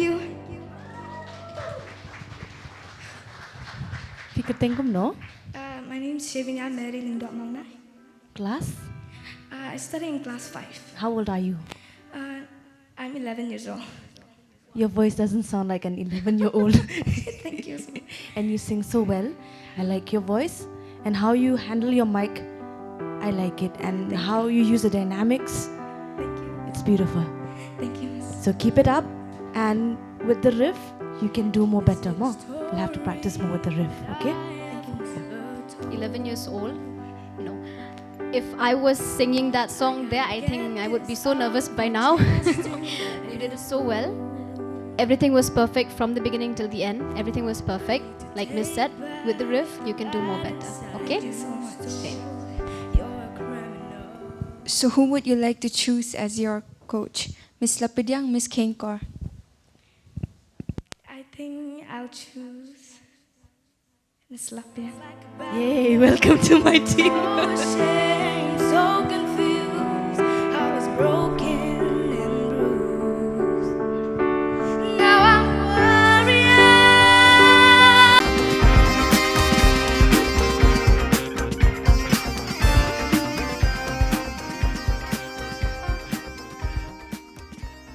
you. Fikirtengkum no? My name is Shevinya Mary Lindot Mauna. Class? I study in class 5. How old are you? I'm 11 years old. Your voice doesn't sound like an 11-year-old. Thank you. And you sing so well. I like your voice. And how you handle your mic, I like it. And how you use the dynamics, Thank you. it's beautiful. Thank you, Miss. So keep it up. And with the riff, you can do more better. More. You'll have to practice more with the riff, okay? Thank you, Miss. 11 years old. No. If I was singing that song there, I think I would be so nervous by now. You did it so well. Everything was perfect from the beginning till the end. Everything was perfect. Like Miss said, with the riff, you can do more better. Okay? Thank you so much. Okay. So who would you like to choose as your coach? Miss Lapidyang, Miss Kenkor? I think I'll choose Miss Lapia. Yay, welcome to my team. So